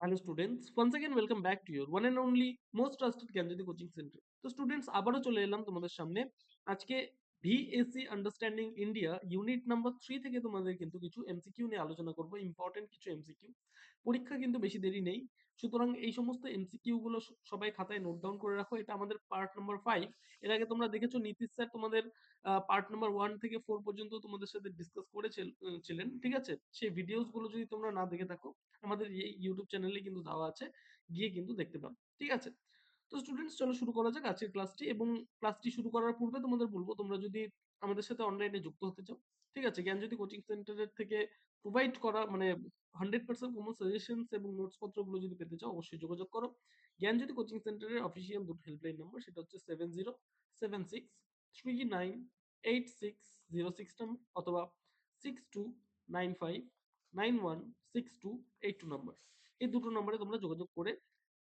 Hello students, once again welcome back to your one and only most trusted Gyanjyoti coaching centre. তো students আবারও চলে এলাম তোমাদের সামনে। আজকে VSC understanding India unit number 3 থেকে তোমাদের কিন্তু কিছু এমসিকিউ নিয়ে আলোচনা করব, ইম্পর্টেন্ট কিছু এমসিকিউ। পরীক্ষা কিন্তু বেশি দেরি নেই, সুতরাং এই সমস্ত এমসিকিউ গুলো সবাই খাতায় নোট ডাউন করে রাখো। এটা আমাদের পার্ট নাম্বার 5। এর আগে তোমরা দেখেছো নীতিশ স্যার তোমাদের পার্ট নাম্বার 1 থেকে 4 পর্যন্ত তোমাদের সাথে ডিসকাস করেছিলেন, ঠিক আছে? সেই ভিডিওস গুলো যদি তোমরা না দেখে থাকো, আমাদের এই ইউটিউব চ্যানেলে কিন্তু দেওয়া আছে, গিয়ে কিন্তু দেখতে পারো, ঠিক আছে? তো স্টুডেন্টস চলো শুরু করা যাক আজকের ক্লাসটি। এবং ক্লাসটি শুরু করার পূর্বে তোমাদের বলবো, তোমরা যদি আমাদের সাথে অনলাইনে যুক্ত হতে চাও, ঠিক আছে, জ্ঞানজ্যোতি কোচিং সেন্টারের থেকে প্রোভাইড করা মানে 100% কমন সাজেশনস এবং নোটস পত্রগুলো যদি পেতে চাও, অবশ্যই যোগাযোগ করো। জ্ঞানজ্যোতি কোচিং সেন্টারের অফিসিয়াল দুটো হেল্পলাইন নাম্বার, সেটা হচ্ছে 7076398606 নাম্বার অথবা 6295916282 নাম্বার। এই দুটো নম্বরে তোমরা যোগাযোগ করে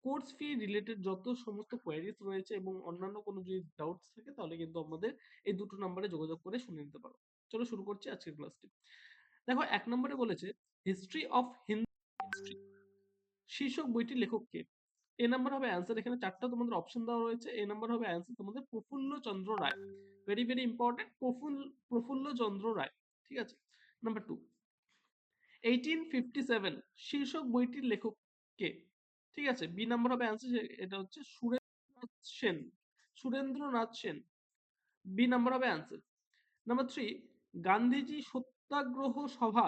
কোর্স ফি রিলেটেড যত সমস্ত কোয়ারিজ রয়েছে এবং অন্যান্য কোনো যদি ডাউটস থাকে, তাহলে কিন্তু আমাদের এই দুটো নম্বরে যোগাযোগ করে শুনে নিতে পারো। চলো শুরু করছি আজকের ক্লাসটি। দেখো 1 নম্বরে বলেছে হিস্ট্রি অফ হিন্দু হিস্ট্রি শীর্ষক বইটির লেখক কে? এ নাম্বার হবে অ্যান্সার। এখানে 4টা তোমাদের অপশন দেওয়া রয়েছে। এ নাম্বার হবে অ্যান্সার তোমাদের প্রফুল্ল চন্দ্র রায়। Very very important, Prafulla Chandra রায়, ঠিক আছে। নাম্বার 2, 1857 শীর্ষক বইটির লেখক কে? ঠিক আছে, বি নাম্বার হবে অ্যান্সার। এটা হচ্ছে সুরেন্দ্রনাথ সেন। সুরেন্দ্রনাথ সেন, বি নাম্বার হবে অ্যান্সার। নাম্বার 3, গান্ধীজি সত্যাগ্রহ সভা,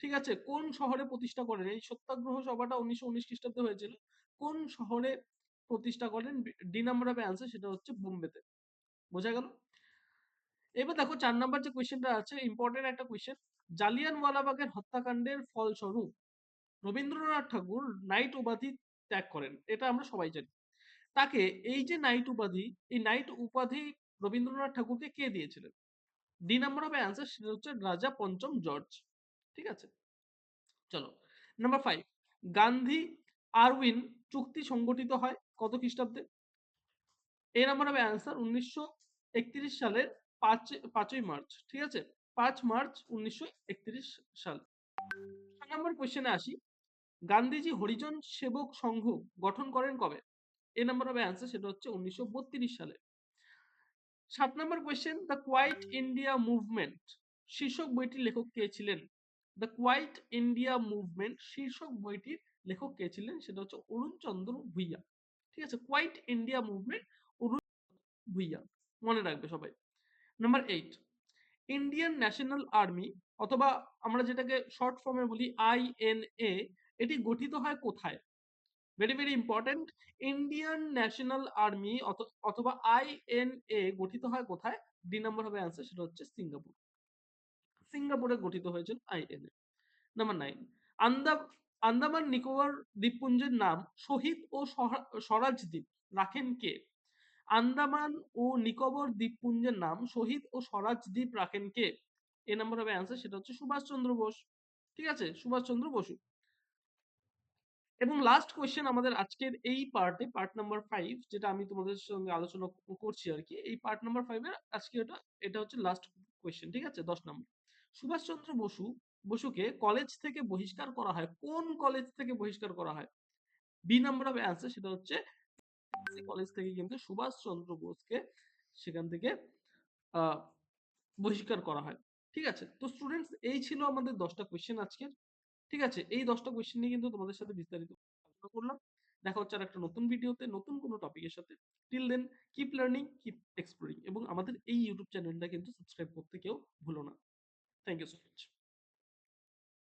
ঠিক আছে, কোন শহরে প্রতিষ্ঠা করেন? এই সত্যাগ্রহ সভাটা 1919 খ্রিস্টাব্দে হয়েছিল। কোন শহরে প্রতিষ্ঠা করেন? ডি নাম্বার হবে অ্যান্সার, সেটা হচ্ছে বোম্বেতে। বোঝা গেল? এবার দেখো 4 নাম্বার যে কোয়েশ্চেনটা আছে, ইম্পর্টেন্ট একটা কোয়েশ্চেন। জালিয়ানওয়ালাবাগের হত্যাকাণ্ডের ফলস্বরূপ রবীন্দ্রনাথ ঠাকুর নাইট উপাধি ত্যাগ করেন, এটা আমরা সবাই জানি। তাকে এই যে নাইট উপাধি, এই নাইট উপাধি রবীন্দ্রনাথ ঠাকুরকে কে দিয়েছিলেন? ডি নাম্বার হবে অ্যান্সার, সেটা হচ্ছে রাজা পঞ্চম জর্জ, ঠিক আছে। চলো নাম্বার 5, গান্ধী আরউইন চুক্তি সংগঠিত হয় কত খ্রিস্টাব্দে? এ নাম্বার হবে অ্যান্সার 1931 সালের 5ই মার্চ, ঠিক আছে, 5 মার্চ 1931 সাল। 6 নম্বর কোশ্চেনে আসি, গান্ধীজি হরিজন সেবক সংঘ গঠন করেন কবে? এ নাম্বার হবে অ্যান্সার, সেটা হচ্ছে 1932 সালে। 7 নম্বর question, the quit India movement শীর্ষক বইটির লেখক কে ছিলেন? দ্য কোয়াইট ইন্ডিয়া মুভমেন্ট শীর্ষক বইটির লেখক কে ছিলেন? সেটা হচ্ছে অরুণ চন্দ্র ভুইয়া, ঠিক আছে। কোয়াইট ইন্ডিয়া মুভমেন্ট, অরুণ ভুইয়া, মনে রাখবে সবাই। নাম্বার 8, ইন্ডিয়ান ন্যাশনাল আর্মি অথবা আমরা যেটাকে শর্ট ফর্মে বলি আইএনএ, এটি গঠিত হয় কোথায়? Very very important, Indian national army অথবা আইএনএ গঠিত হয় কোথায়? ডি নাম্বার হবে অ্যান্সার, সেটা হচ্ছে সিঙ্গাপুর। সিঙ্গাপুরে গঠিত হয়েছিল আইএনএ। নাম্বার 9, আন্দামান নিকোবর দ্বীপপুঞ্জের নাম শহীদ ও স্বরাজ দ্বীপ রাখেন কে? আন্দামান ও নিকোবর দ্বীপপুঞ্জের নাম শহীদ ও স্বরাজ দ্বীপ রাখেন কে? এ নাম্বার হবে অ্যান্সার, সেটা হচ্ছে সুভাষচন্দ্র বোস, ঠিক আছে, সুভাষচন্দ্র বসু। এবং লাস্ট কোয়েশ্চেন আমাদের আজকের এই পার্টে, পার্ট নাম্বার 5, যেটা আমি তোমাদের সঙ্গে আলোচনা করছি আর কি, এই পার্ট নাম্বার 5 এর আজকে এটা হচ্ছে লাস্ট কোয়েশ্চেন, ঠিক আছে, 10 নম্বর। সুভাষচন্দ্র বসুকে কলেজ থেকে বহিষ্কার করা হয়, কোন কলেজ থেকে বহিষ্কার করা হয়? বি নাম্বার হবে অ্যান্সার, সেটা হচ্ছে কলেজ থেকে কিন্তু সুভাষচন্দ্র বোসকে সেখান থেকে আহ বহিষ্কার করা হয়, ঠিক আছে। তো স্টুডেন্টস, এই ছিল আমাদের 10টা কোয়েশ্চেন আজকের, ঠিক আছে। এই 10টা কোয়েশ্চেন নিয়ে কিন্তু তোমাদের সাথে বিস্তারিত আলোচনা করলাম। দেখা হচ্ছে আর একটা নতুন ভিডিওতে নতুন কোনো টপিকের সাথে। Till then keep learning, keep exploring, এবং আমাদের এই ইউটিউব চ্যানেলটা কিন্তু সাবস্ক্রাইব করতে কেউ ভুলো না। Thank you so much.